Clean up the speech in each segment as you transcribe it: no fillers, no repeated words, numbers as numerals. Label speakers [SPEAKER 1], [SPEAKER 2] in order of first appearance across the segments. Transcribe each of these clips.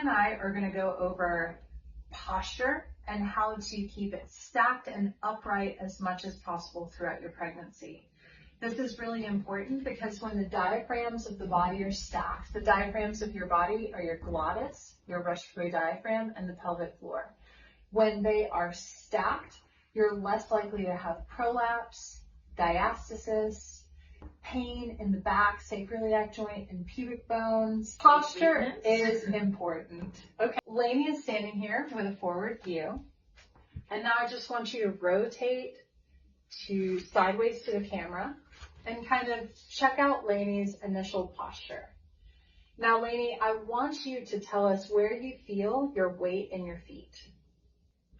[SPEAKER 1] and I are going to go over posture and how to keep it stacked and upright as much as possible throughout your pregnancy. This is really important because when the diaphragms of the body are stacked, the diaphragms of your body are your glottis, your respiratory diaphragm, and the pelvic floor. When they are stacked, you're less likely to have prolapse, diastasis, pain in the back, sacroiliac joint, and pubic bones. Posture is important. Okay, Lainey is standing here with a forward view. And now I just want you to rotate to sideways to the camera and kind of check out Lainey's initial posture. Now, Lainey, I want you to tell us where you feel your weight in your feet.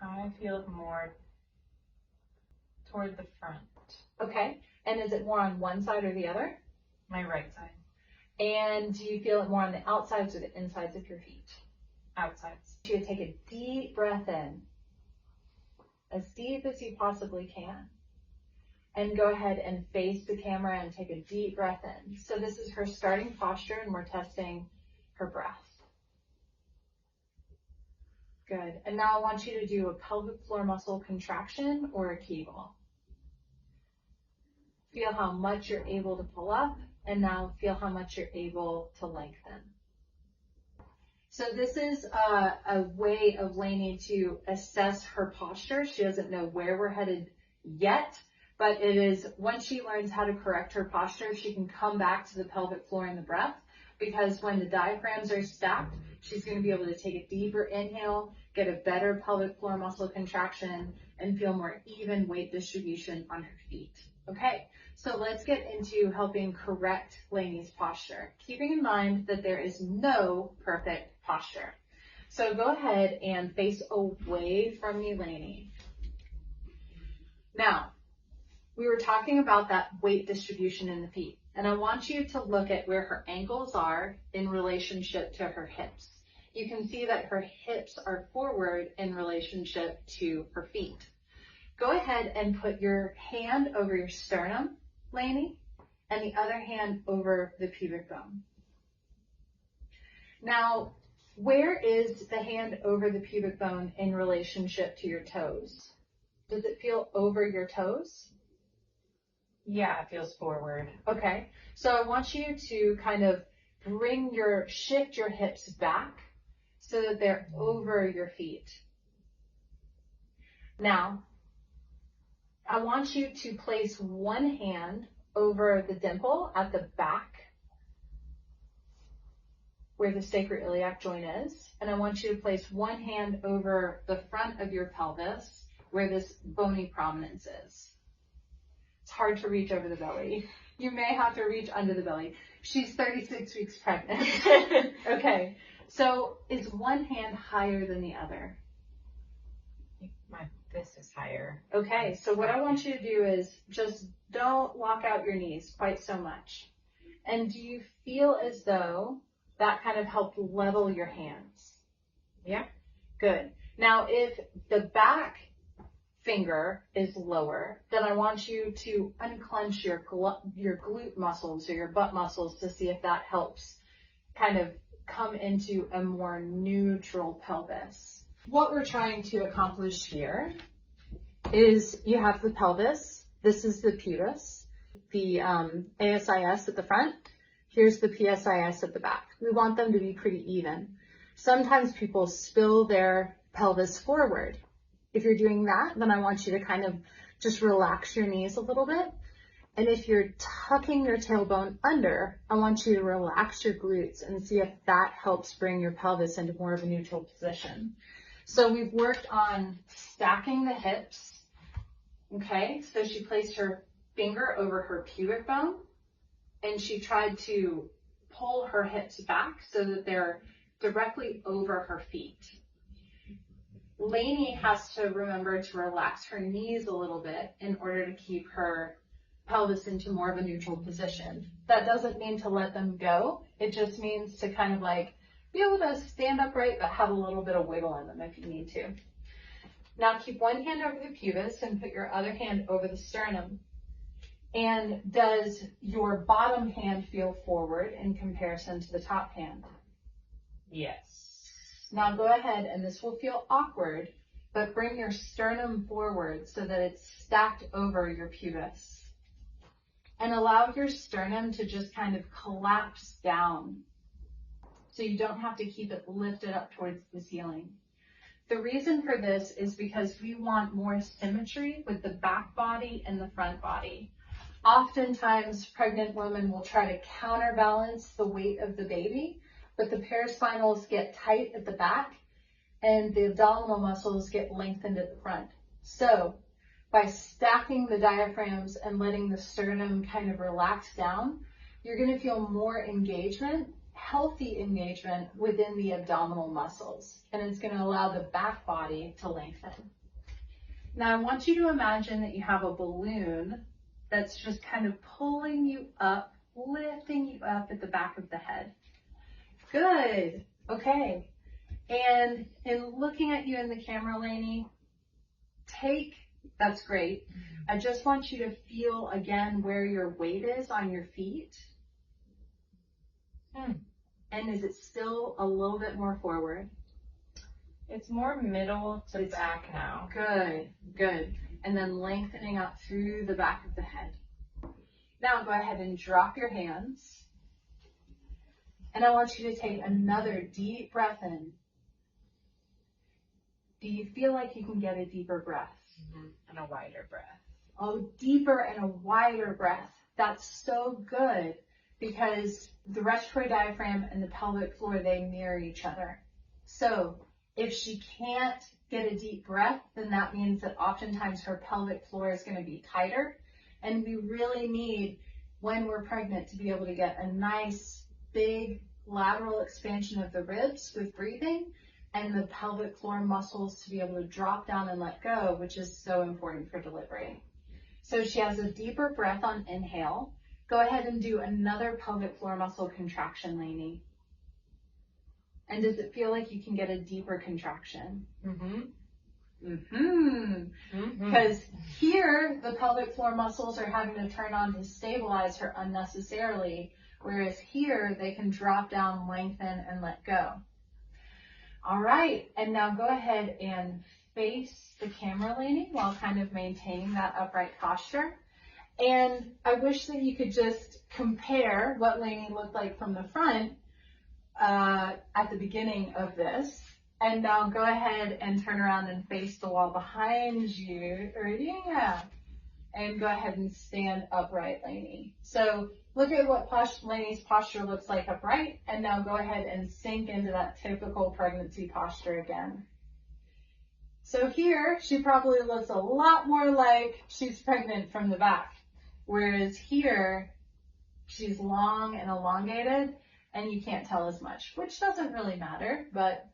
[SPEAKER 2] I feel it more toward the front.
[SPEAKER 1] Okay. And is it more on one side or the other?
[SPEAKER 2] My right side.
[SPEAKER 1] And do you feel it more on the outsides or the insides of your feet?
[SPEAKER 2] Outsides.
[SPEAKER 1] You take a deep breath in, as deep as you possibly can. And go ahead and face the camera and take a deep breath in. So this is her starting posture and we're testing her breath. Good. And now I want you to do a pelvic floor muscle contraction or a Kegel. Feel how much you're able to pull up, and now feel how much you're able to lengthen. So this is a way of Lainey to assess her posture. She doesn't know where we're headed yet, but it is once she learns how to correct her posture, she can come back to the pelvic floor and the breath, because when the diaphragms are stacked, she's going to be able to take a deeper inhale, get a better pelvic floor muscle contraction, and feel more even weight distribution on her feet. Okay, so let's get into helping correct Lainey's posture, keeping in mind that there is no perfect posture. So go ahead and face away from me, Lainey. Now, we were talking about that weight distribution in the feet, and I want you to look at where her ankles are in relationship to her hips. You can see that her hips are forward in relationship to her feet. Go ahead and put your hand over your sternum, Lainey, and the other hand over the pubic bone. Now, where is the hand over the pubic bone in relationship to your toes? Does it feel over your toes?
[SPEAKER 2] Yeah, it feels forward.
[SPEAKER 1] Okay, so I want you to kind of shift your hips back so that they're over your feet. Now, I want you to place one hand over the dimple at the back where the sacroiliac joint is, and I want you to place one hand over the front of your pelvis where this bony prominence is. It's hard to reach over the belly. You may have to reach under the belly. She's 36 weeks pregnant. Okay, so is one hand higher than the other?
[SPEAKER 2] This is higher.
[SPEAKER 1] Okay, so what I want you to do is just don't lock out your knees quite so much. And do you feel as though that kind of helped level your hands?
[SPEAKER 2] Yeah.
[SPEAKER 1] Good. Now, if the back finger is lower, then I want you to unclench your glute muscles or your butt muscles to see if that helps kind of come into a more neutral pelvis. What we're trying to accomplish here is you have the pelvis, this is the pubis, the ASIS at the front, here's the PSIS at the back. We want them to be pretty even. Sometimes people spill their pelvis forward. If you're doing that, then I want you to kind of just relax your knees a little bit. And if you're tucking your tailbone under, I want you to relax your glutes and see if that helps bring your pelvis into more of a neutral position. So we've worked on stacking the hips, okay? So she placed her finger over her pubic bone and she tried to pull her hips back so that they're directly over her feet. Lainey has to remember to relax her knees a little bit in order to keep her pelvis into more of a neutral position. That doesn't mean to let them go. It just means to kind of like be able to stand upright, but have a little bit of wiggle in them if you need to. Now keep one hand over the pubis and put your other hand over the sternum. And does your bottom hand feel forward in comparison to the top hand?
[SPEAKER 2] Yes.
[SPEAKER 1] Now go ahead, and this will feel awkward, but bring your sternum forward so that it's stacked over your pubis. And allow your sternum to just kind of collapse down so you don't have to keep it lifted up towards the ceiling. The reason for this is because we want more symmetry with the back body and the front body. Oftentimes, pregnant women will try to counterbalance the weight of the baby, but the paraspinals get tight at the back and the abdominal muscles get lengthened at the front. So by stacking the diaphragms and letting the sternum kind of relax down, you're going to feel more engagement, healthy engagement within the abdominal muscles, and it's going to allow the back body to lengthen. Now I want you to imagine that you have a balloon that's just kind of pulling you up, lifting you up at the back of the head. Good. Okay. And in looking at you in the camera, Lainey, that's great. I just want you to feel again where your weight is on your feet. And is it still a little bit more forward?
[SPEAKER 2] It's more middle to back now.
[SPEAKER 1] Good, good. And then lengthening up through the back of the head. Now go ahead and drop your hands. And I want you to take another deep breath in. Do you feel like you can get a deeper breath?
[SPEAKER 2] And a wider breath.
[SPEAKER 1] Oh, deeper and a wider breath. That's so good because the respiratory diaphragm and the pelvic floor, they mirror each other. So if she can't get a deep breath, then that means that oftentimes her pelvic floor is going to be tighter. And we really need, when we're pregnant, to be able to get a nice, big lateral expansion of the ribs with breathing, and the pelvic floor muscles to be able to drop down and let go, which is so important for delivery. So she has a deeper breath on inhale. Go ahead and do another pelvic floor muscle contraction, Lainey. And does it feel like you can get a deeper contraction? Because here, the pelvic floor muscles are having to turn on to stabilize her unnecessarily, whereas here, they can drop down, lengthen, and let go. All right, and now go ahead and face the camera, Lainey, while kind of maintaining that upright posture. And I wish that you could just compare what Lainey looked like from the front at the beginning of this. And now go ahead and turn around and face the wall behind you. And go ahead and stand upright, Lainey. So look at what Lainey's posture looks like upright, and now go ahead and sink into that typical pregnancy posture again. So here, she probably looks a lot more like she's pregnant from the back, whereas here, she's long and elongated, and you can't tell as much, which doesn't really matter, but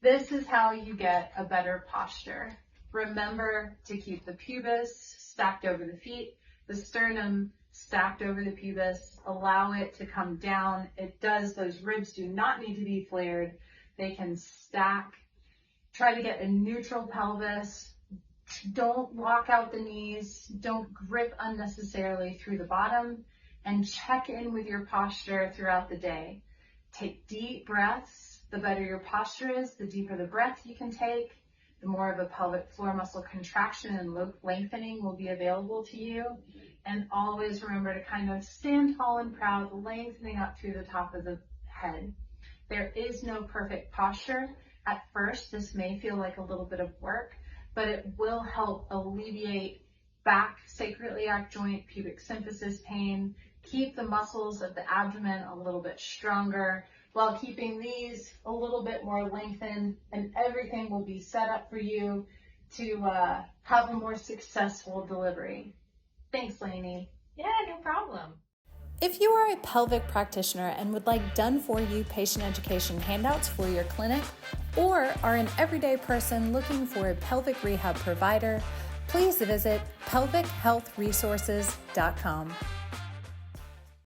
[SPEAKER 1] this is how you get a better posture. Remember to keep the pubis stacked over the feet, the sternum stacked over the pubis, allow it to come down. Those ribs do not need to be flared. They can stack. Try to get a neutral pelvis. Don't lock out the knees. Don't grip unnecessarily through the bottom, and check in with your posture throughout the day. Take deep breaths. The better your posture is, the deeper the breath you can take, the more of a pelvic floor muscle contraction and lengthening will be available to you. And always remember to kind of stand tall and proud, lengthening up through the top of the head. There is no perfect posture. At first, this may feel like a little bit of work, but it will help alleviate back, sacroiliac joint, pubic symphysis pain, keep the muscles of the abdomen a little bit stronger, while keeping these a little bit more lengthened, and everything will be set up for you to have a more successful delivery. Thanks, Lainey.
[SPEAKER 2] Yeah, no problem.
[SPEAKER 3] If you are a pelvic practitioner and would like done-for-you patient education handouts for your clinic, or are an everyday person looking for a pelvic rehab provider, please visit pelvichealthresources.com.